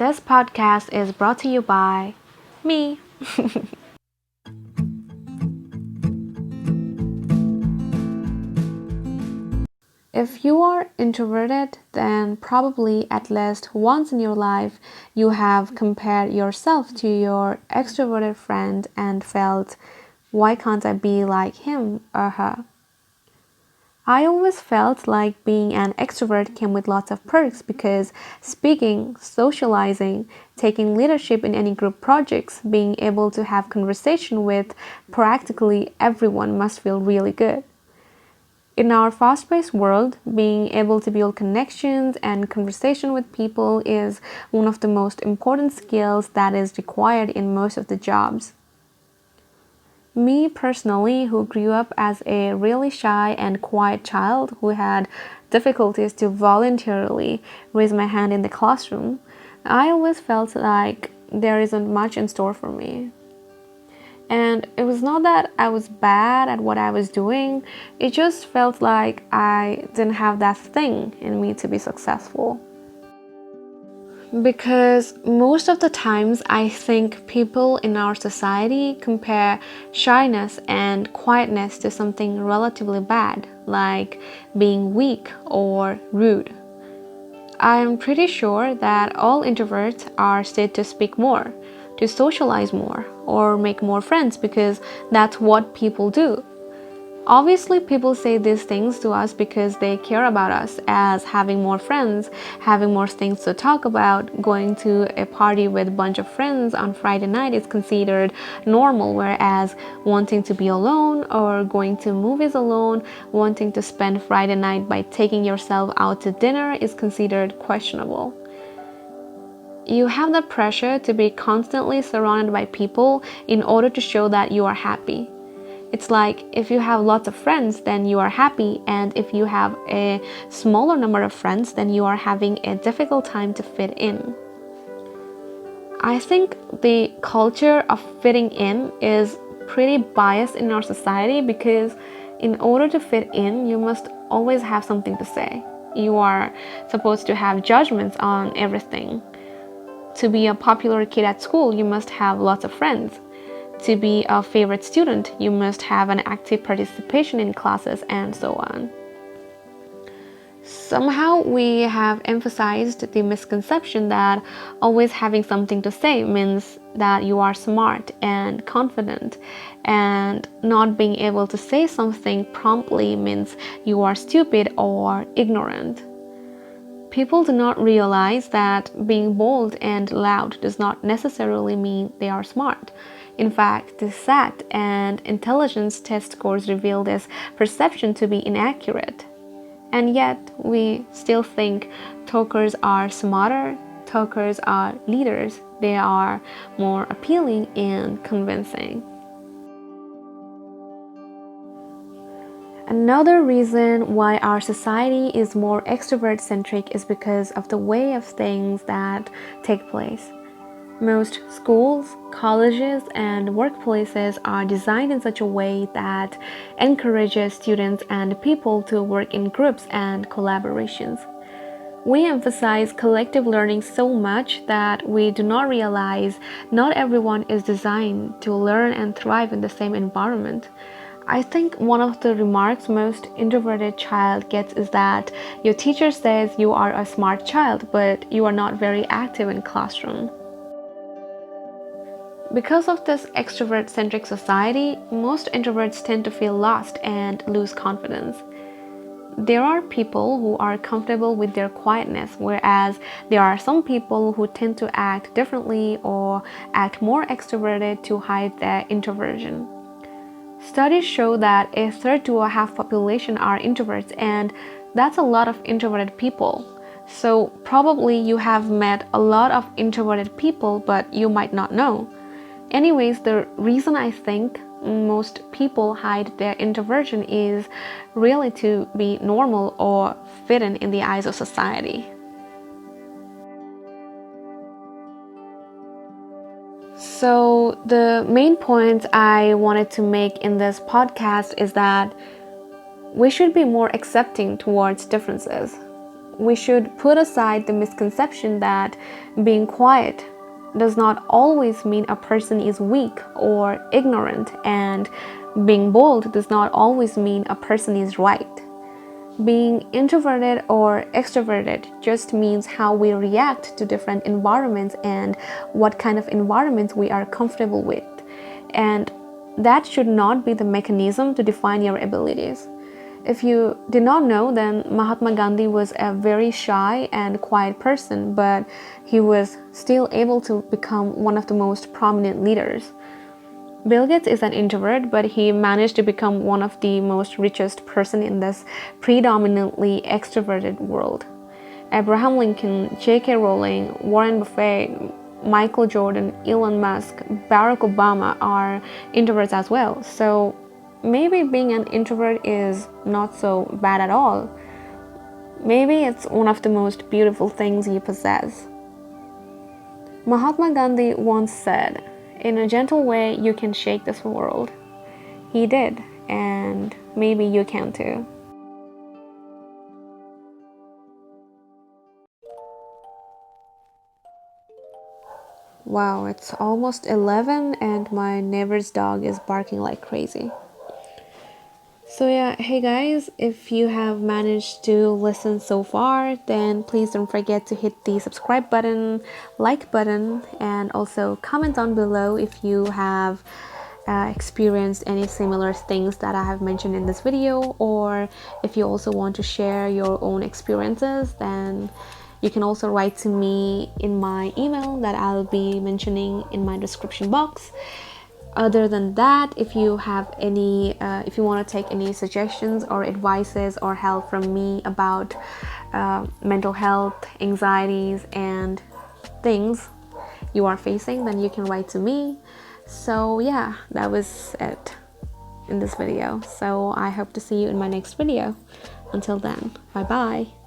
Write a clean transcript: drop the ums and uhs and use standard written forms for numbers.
This podcast is brought to you by me. If you are introverted, then probably at least once in your life you have compared yourself to your extroverted friend and felt, why can't I be like him or her? I always felt like being an extrovert came with lots of perks because speaking, socializing, taking leadership in any group projects, being able to have conversation with practically everyone must feel really good. In our fast-paced world, being able to build connections and conversation with people is one of the most important skills that is required in most of the jobs. Me personally, who grew up as a really shy and quiet child who had difficulties to voluntarily raise my hand in the classroom, I always felt like there isn't much in store for me. And it was not that I was bad at what I was doing, it just felt like I didn't have that thing in me to be successful. Because most of the times I think people in our society compare shyness and quietness to something relatively bad, like being weak or rude. I am pretty sure that all introverts are said to speak more, to socialize more, or make more friends because that's what people do. Obviously, people say these things to us because they care about us, as having more friends, having more things to talk about, going to a party with a bunch of friends on Friday night is considered normal, whereas wanting to be alone or going to movies alone, wanting to spend Friday night by taking yourself out to dinner is considered questionable. You have the pressure to be constantly surrounded by people in order to show that you are happy. It's like if you have lots of friends, then you are happy, and if you have a smaller number of friends, then you are having a difficult time to fit in. I think the culture of fitting in is pretty biased in our society because in order to fit in, you must always have something to say. You are supposed to have judgments on everything. To be a popular kid at school, you must have lots of friends. To be a favorite student, you must have an active participation in classes and so on. Somehow we have emphasized the misconception that always having something to say means that you are smart and confident, and not being able to say something promptly means you are stupid or ignorant. People do not realize that being bold and loud does not necessarily mean they are smart. In fact, the SAT and intelligence test scores reveal this perception to be inaccurate. And yet, we still think talkers are smarter, talkers are leaders, they are more appealing and convincing. Another reason why our society is more extrovert-centric is because of the way of things that take place. Most schools, colleges, and workplaces are designed in such a way that encourages students and people to work in groups and collaborations. We emphasize collective learning so much that we do not realize not everyone is designed to learn and thrive in the same environment. I think one of the remarks most introverted child gets is that your teacher says you are a smart child, but you are not very active in classroom. Because of this extrovert-centric society, most introverts tend to feel lost and lose confidence. There are people who are comfortable with their quietness, whereas there are some people who tend to act differently or act more extroverted to hide their introversion. Studies show that a third to a half population are introverts, and that's a lot of introverted people. So probably you have met a lot of introverted people, but you might not know. Anyways, the reason I think most people hide their introversion is really to be normal or fit in the eyes of society. So the main point I wanted to make in this podcast is that we should be more accepting towards differences. we should put aside the misconception that being quiet does not always mean a person is weak or ignorant, and being bold does not always mean a person is right. Being introverted or extroverted just means how we react to different environments and what kind of environments we are comfortable with. And that should not be the mechanism to define your abilities. If you did not know, then Mahatma Gandhi was a very shy and quiet person, but he was still able to become one of the most prominent leaders. Bill Gates is an introvert, but he managed to become one of the most richest person in this predominantly extroverted world. Abraham Lincoln, J.K. Rowling, Warren Buffett, Michael Jordan, Elon Musk, Barack Obama are introverts as well. So maybe being an introvert is not so bad at all. Maybe it's one of the most beautiful things you possess. Mahatma Gandhi once said, "In a gentle way, you can shake this world." He did, and maybe you can too. Wow, it's almost 11 and my neighbor's dog is barking like crazy. So yeah, hey guys, if you have managed to listen so far, then please don't forget to hit the subscribe button, like button, and also comment down below if you have experienced any similar things that I have mentioned in this video, or if you also want to share your own experiences, then you can also write to me in my email that I'll be mentioning in my description box. Other than that, if you have any, if you want to take any suggestions or advices or help from me about mental health, anxieties, and things you are facing, then you can write to me. So yeah, that was it in this video. So I hope to see you in my next video. Until then, bye bye.